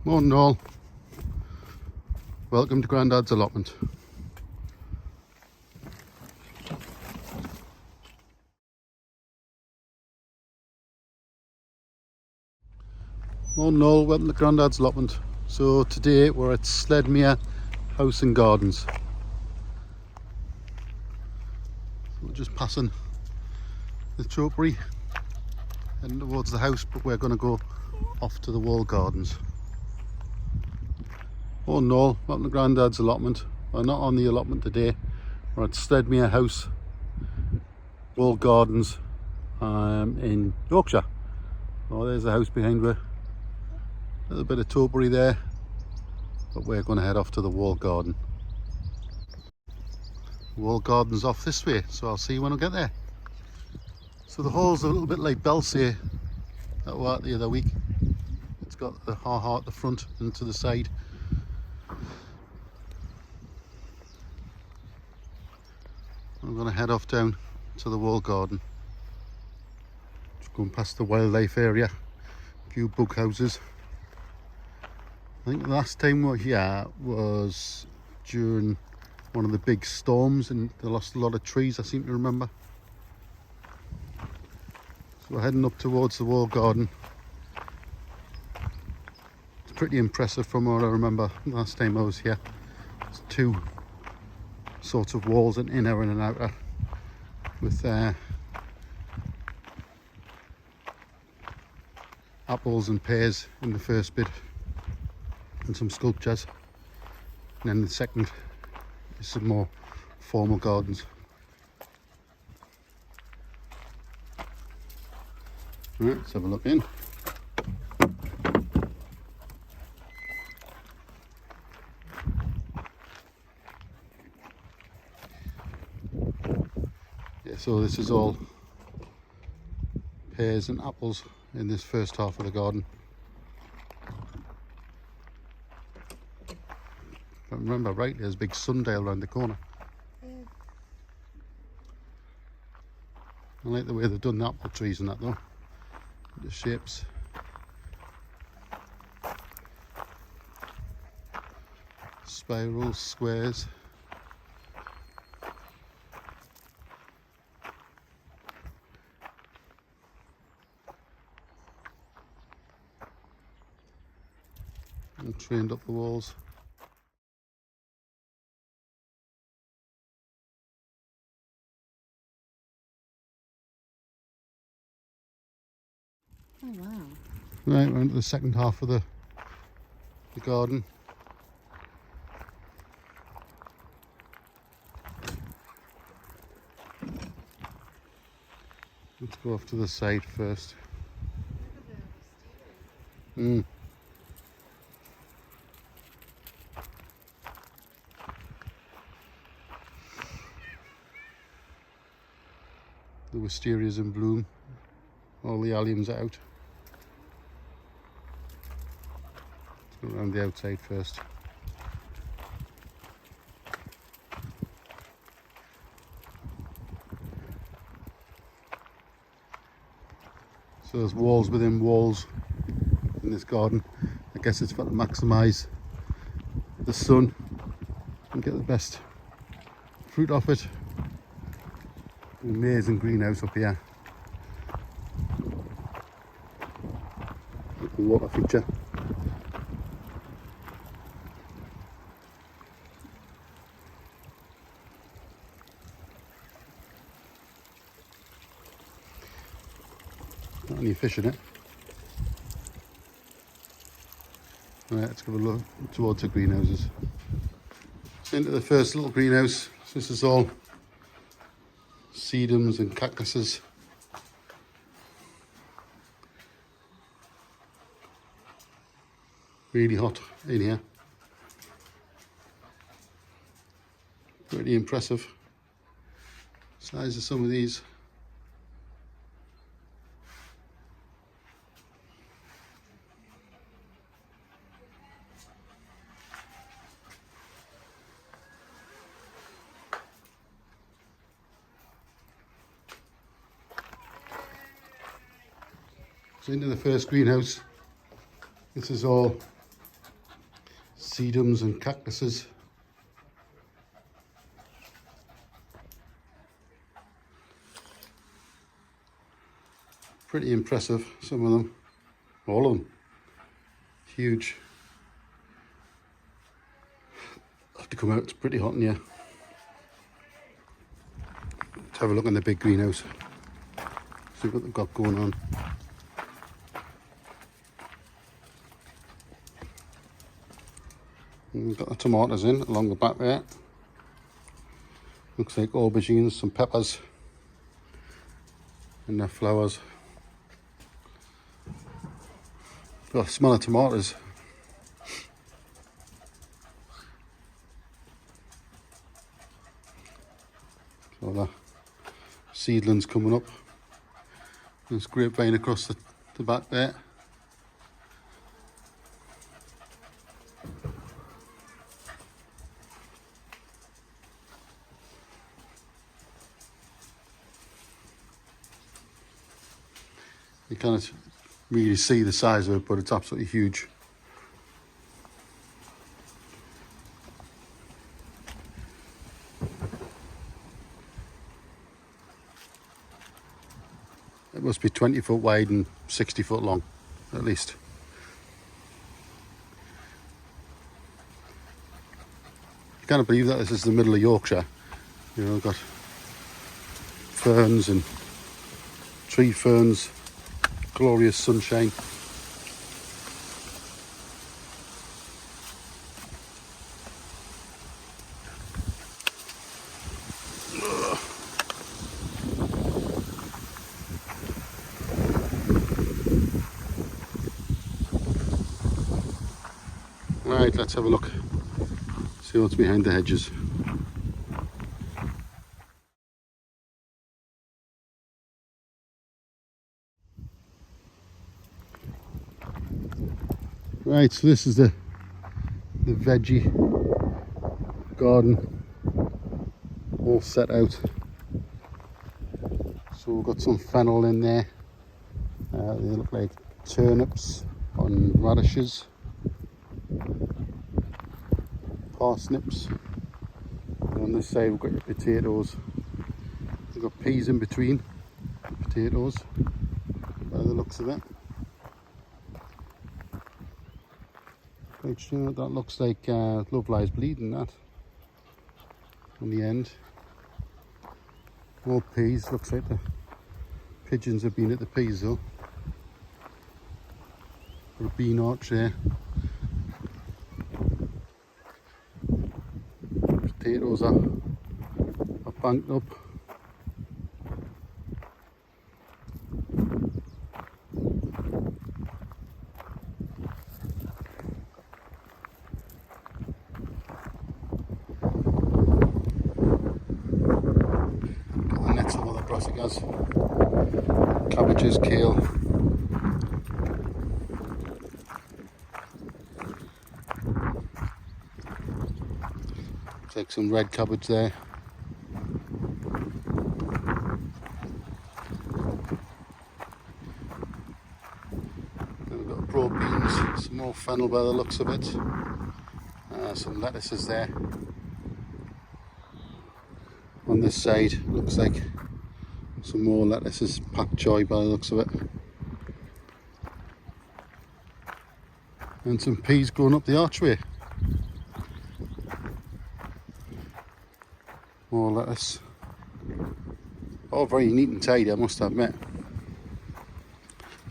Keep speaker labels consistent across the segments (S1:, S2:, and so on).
S1: Morning all, welcome to Grandad's Allotment. Morning all, welcome to Grandad's Allotment. So today we're at Sledmere House and Gardens. So we're just passing the topiary, heading towards the house, but we're going to go off to the wall gardens. Morning all, welcome to Grandad's Allotment. We're not on the allotment today, we're at Sledmere House, Wall Gardens in Yorkshire. Oh, there's the house behind her. A little bit of topiary there, but we're going to head off to the wall garden. Wall garden's off this way, so I'll see you when I get there. So the hall's a little bit like Belsay that we were at the other week. It's got the ha-ha at the front and to the side. I'm going to head off down to the wall garden. Just going past the wildlife area, a few bug houses. I think the last time we were here was during one of the big storms and they lost a lot of trees, I seem to remember. So we're heading up towards the wall garden. It's pretty impressive from what I remember last time I was here. There's two sorts of walls, an inner and an outer, with apples and pears in the first bit and some sculptures, and then the second is some more formal gardens. Right, let's have a look in. Yeah, so this is all pears and apples in this first half of the garden. If I remember rightly, there's a big sundial around the corner. I like the way they've done the apple trees and that though. The shapes. Spirals, squares. And trained up the walls.
S2: Oh wow.
S1: Right, we're into the second half of the garden. Let's go off to the side first. The wisteria's in bloom. All the alliums are out. Let's go around the outside first. So there's walls within walls in this garden. I guess it's for to maximise the sun and get the best fruit off it. An amazing greenhouse up here. Water feature. Not any fish in it. Right, let's give a look towards the greenhouses. Into the first little greenhouse. So this is all sedums and cactuses. Really hot in here. Pretty impressive size of some of these. So into the first greenhouse. This is all sedums and cactuses. Pretty impressive, some of them, all of them, huge. I have to come out, it's pretty hot in here. Let's have a look in the big greenhouse, see what they've got going on. And we've got the tomatoes in along the back there. Looks like aubergines, some peppers, and their flowers. Oh, smell of tomatoes. So the seedlings coming up. There's grapevine across the back there. You can't really see the size of it, but it's absolutely huge. It must be 20 foot wide and 60 foot long, at least. You can't believe that this is the middle of Yorkshire. You know, got ferns and tree ferns, glorious sunshine. Right, let's have a look, see what's behind the hedges. Right, so this is the veggie garden all set out. So we've got some fennel in there. They look like turnips and radishes, parsnips. And on this side we've got your potatoes. We've got peas in between potatoes by the looks of it. Which, you know, that looks like Love Lies Bleeding, that on the end. More peas, looks like the pigeons have been at the peas though. Got a bean arch there. Potatoes are banked up. Got the nets of other brassicas, cabbages, kale. Take some red cabbage there. Then we've got broad beans, some more fennel by the looks of it. Some lettuces there. On this side, looks like some more lettuces, pak choi by the looks of it. And some peas going up the archway. More lettuce. All very neat and tidy, I must admit.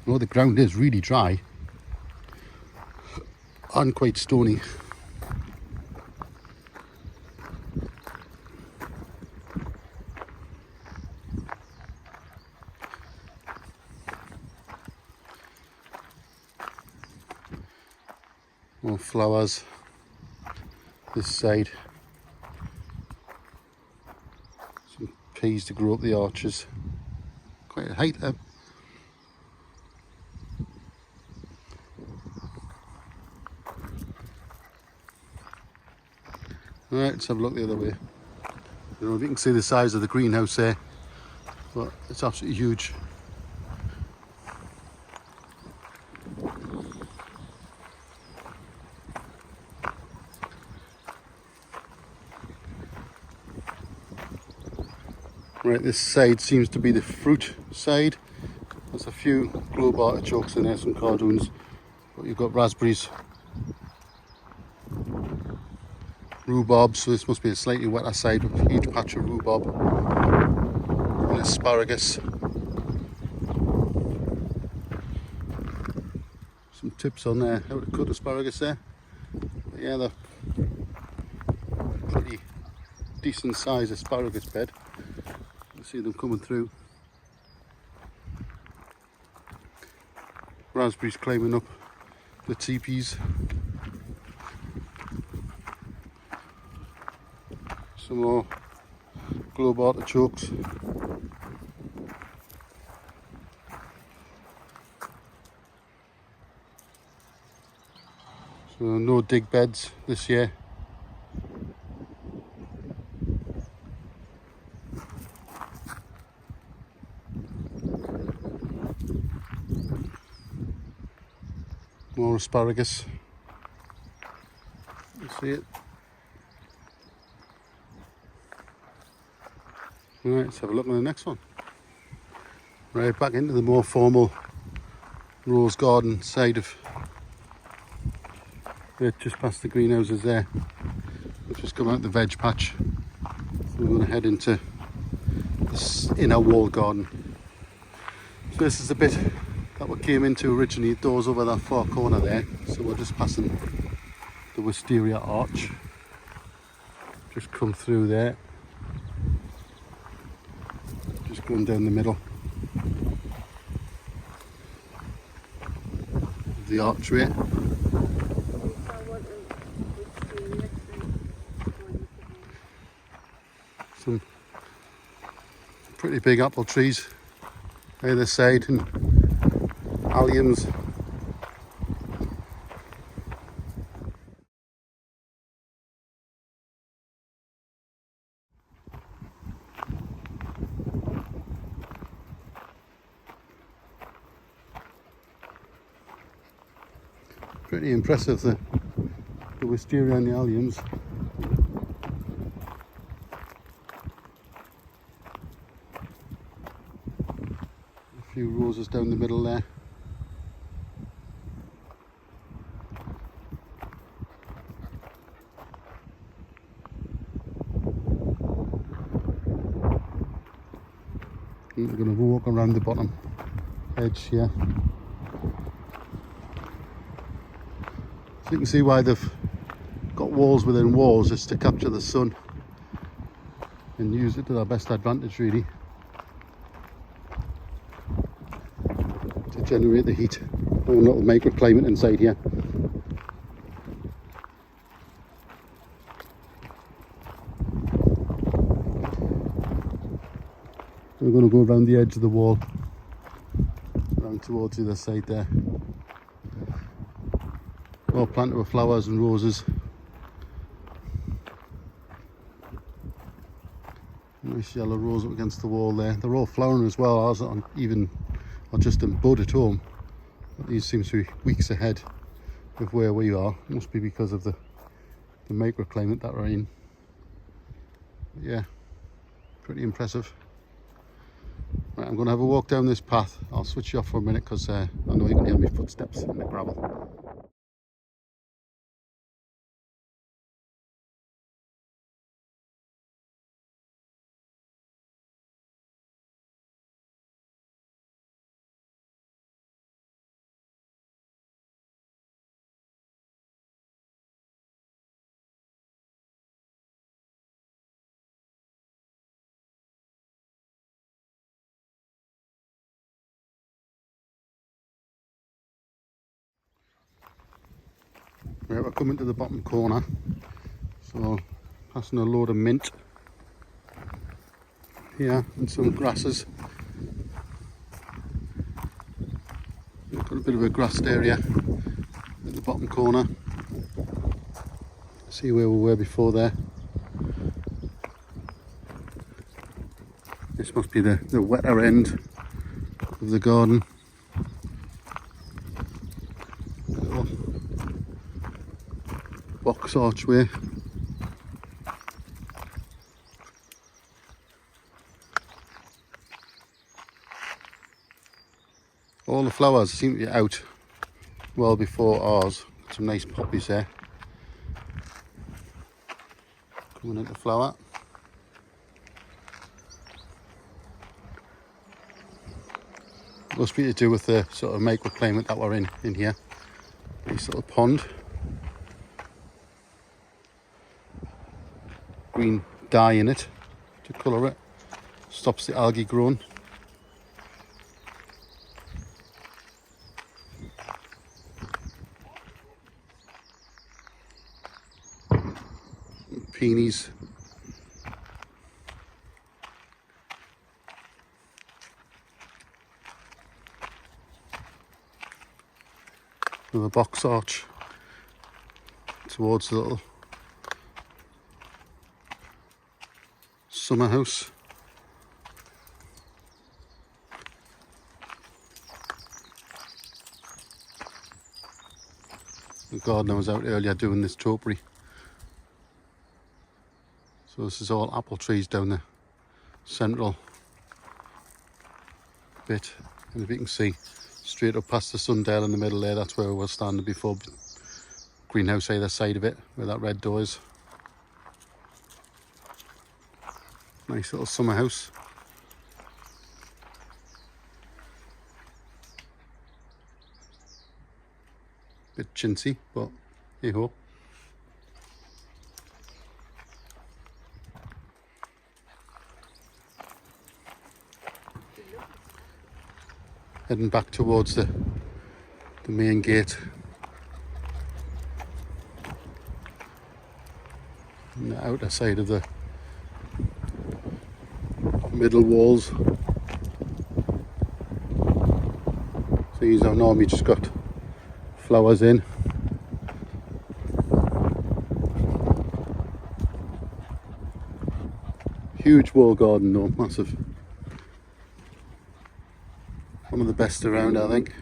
S1: Although the ground is really dry and quite stony. More flowers this side. Some peas to grow up the arches. Quite a height there. Alright, let's have a look the other way. I don't know if you can see the size of the greenhouse there, but it's absolutely huge. Right, this side seems to be the fruit side. There's a few globe artichokes in there, some cardoons, but you've got raspberries, rhubarb, so this must be a slightly wetter side with a huge patch of rhubarb, and asparagus. Some tips on there how to cut asparagus there. But yeah, they're pretty decent size asparagus bed. You see them coming through. Raspberries climbing up the teepees. Some more globe artichokes. So no dig beds this year. More asparagus. You see it. Right, let's have a look at the next one. Right, back into the more formal rose garden side of it, just past the greenhouses there. We've just come out the veg patch. So we're going to head into this inner wall garden. So this is the bit that we came into originally, doors over that far corner there. So we're just passing the wisteria arch. Just come through there. Just going down the middle of the archway. Some pretty big apple trees either side and alliums. Pretty impressive, the wisteria and the alliums. A few roses down the middle there. We're going to walk around the bottom edge here. So you can see why they've got walls within walls, is to capture the sun and use it to their best advantage, really, to generate the heat. A little microclimate inside here. We're going to go around the edge of the wall, around towards the other side there. All planted with flowers and roses. Nice yellow rose up against the wall there. They're all flowering as well, ours are just in bud at home. But these seem to be weeks ahead of where we are. Must be because of the microclimate that we're in. But yeah, pretty impressive. Right, I'm going to have a walk down this path. I'll switch you off for a minute because I know you can hear my footsteps in the gravel. Right, we're coming to the bottom corner, so passing a load of mint here and some grasses. We've got a bit of a grassed area at the bottom corner. See where we were before there. This must be the wetter end of the garden. Little box archway. All the flowers seem to be out well before ours. Some nice poppies there. Coming into flower. Must be to do with the sort of microclimate that we're in here. Nice little pond. Green dye in it to colour it. Stops the algae growing. Peonies. Another box arch towards the little summer house. The gardener was out earlier doing this topiary. So this is all apple trees down the central bit, and if you can see straight up past the sundial in the middle there, that's where we were standing before. Greenhouse either side of it, where that red door is. Nice little summer house. Bit chintzy, but hey ho. Heading back towards the main gate. On the outer side of the middle walls. So these have normally just got flowers in. Huge wall garden though, massive. One of the best around, I think.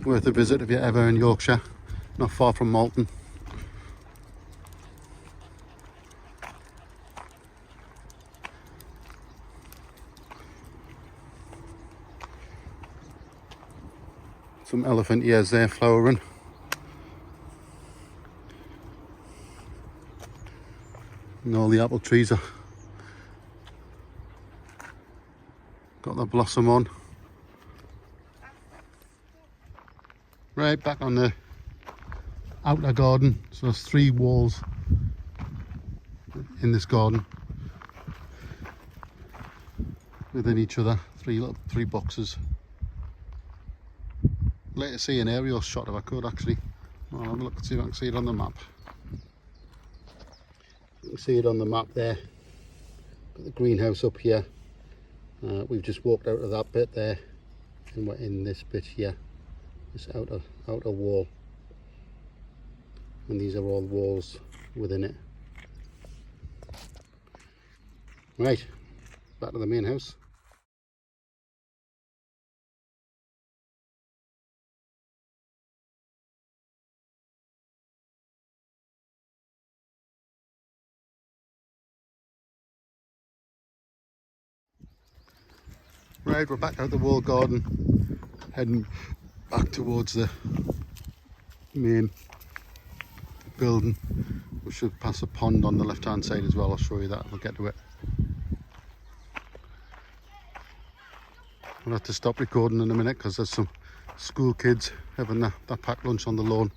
S1: Worth a visit if you're ever in Yorkshire, not far from Malton. Some elephant ears there flowering. And all the apple trees are got the blossom on. Right, back on the outer garden. So there's 3 walls in this garden within each other. 3 boxes. I'd like to see an aerial shot if I could actually. I'll have a look and see if I can see it on the map. You can see it on the map there. Got the greenhouse up here. We've just walked out of that bit there, and we're in this bit here, this outer wall, and these are all walls within it. Right, back to the main house. Right, we're back out the wall garden, heading back towards the main building. We should pass a pond on the left hand side as well. I'll show you that, we'll get to it. We'll have to stop recording in a minute because there's some school kids having their packed lunch on the lawn.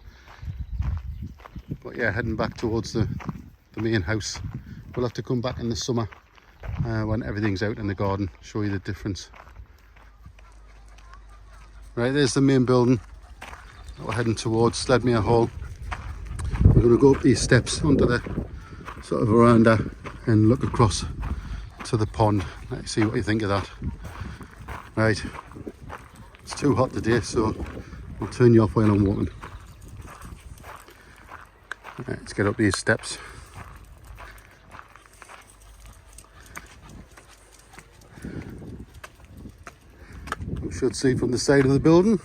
S1: But yeah, heading back towards the main house. We'll have to come back in the summer when everything's out in the garden, show you the difference. Right, there's the main building that we're heading towards, Sledmere Hall. We're going to go up these steps onto the sort of veranda and look across to the pond. Let's see what you think of that. Right, it's too hot today, so I'll turn you off while I'm walking. Right, let's get up these steps. Should see from the side of the building.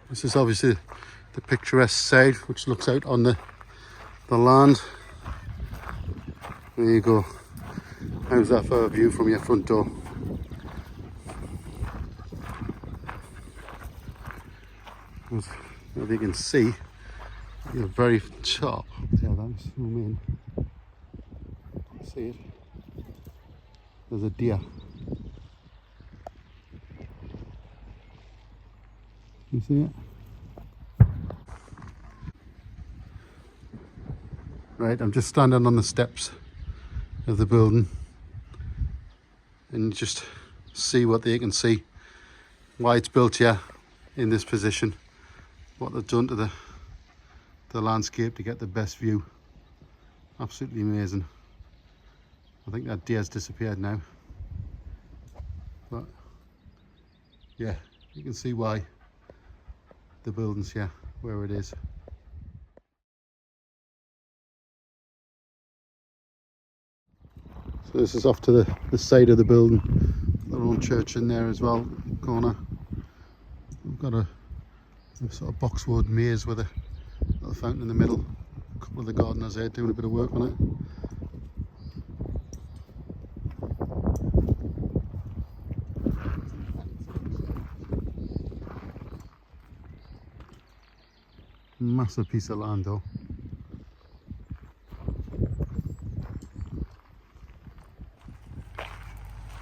S1: This is obviously the picturesque side which looks out on the land. There you go. How's that for a view from your front door? As you can see, at the very top there, that's zoom in. See it? There's a deer. You see it? Right, I'm just standing on the steps of the building and just see what they can see, why it's built here in this position, what they've done to the landscape to get the best view. Absolutely amazing. I think that deer's disappeared now, but yeah, you can see why the building's here where it is. So this is off to the side of the building. Their own church in there as well, corner. We've got a sort of boxwood maze with a little fountain in the middle. A couple of the gardeners there doing a bit of work on it. Massive piece of land though.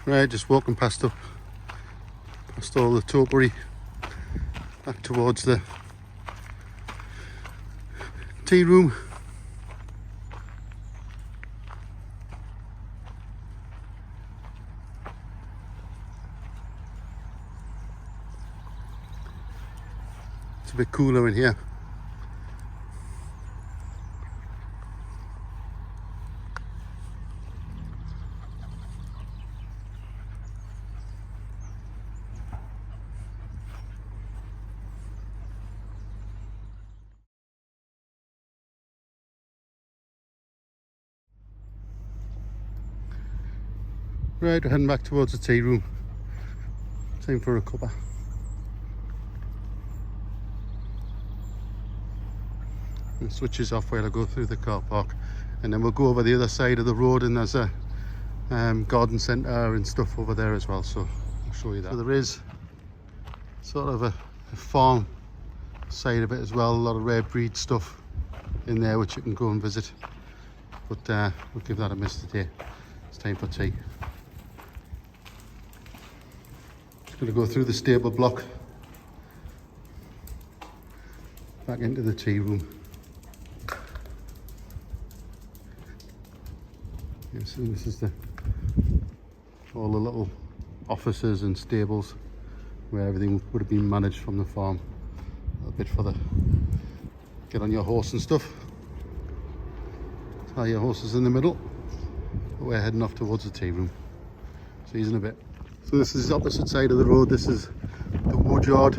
S1: Right, just walking past all the topiary, back towards the tea room. It's a bit cooler in here. Right, we're heading back towards the tea room. Time for a cuppa. And switches off while I go through the car park, and then we'll go over the other side of the road, and there's a garden centre and stuff over there as well, so I'll show you that. So there is sort of a farm side of it as well, a lot of rare breed stuff in there which you can go and visit, but we'll give that a miss today. It's time for tea. Going to go through the stable block back into the tea room. Yeah, so this is all the little offices and stables where everything would have been managed from the farm. A little bit for the get on your horse and stuff. Tie your horses in the middle. But we're heading off towards the tea room. See you in a bit. So this is the opposite side of the road. This is the Woodyard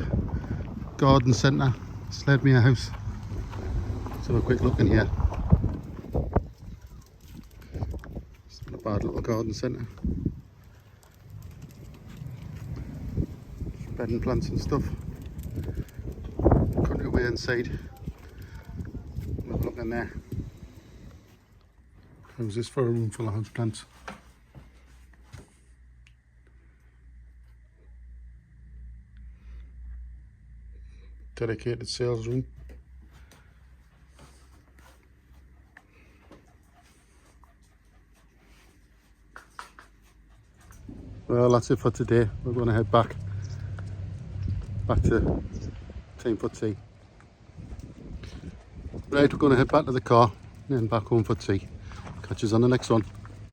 S1: Garden Centre, Sledmere house. Let's have a quick look in here. It's not a bad little garden centre. Bedding plants and stuff. Country way inside. Have a look in there. How's this for a room full of house plants? Dedicated sales room. Well, that's it for today. We're going to head back to time for tea. Right, we're going to head back to the car and then back home for tea. Catch us on the next one.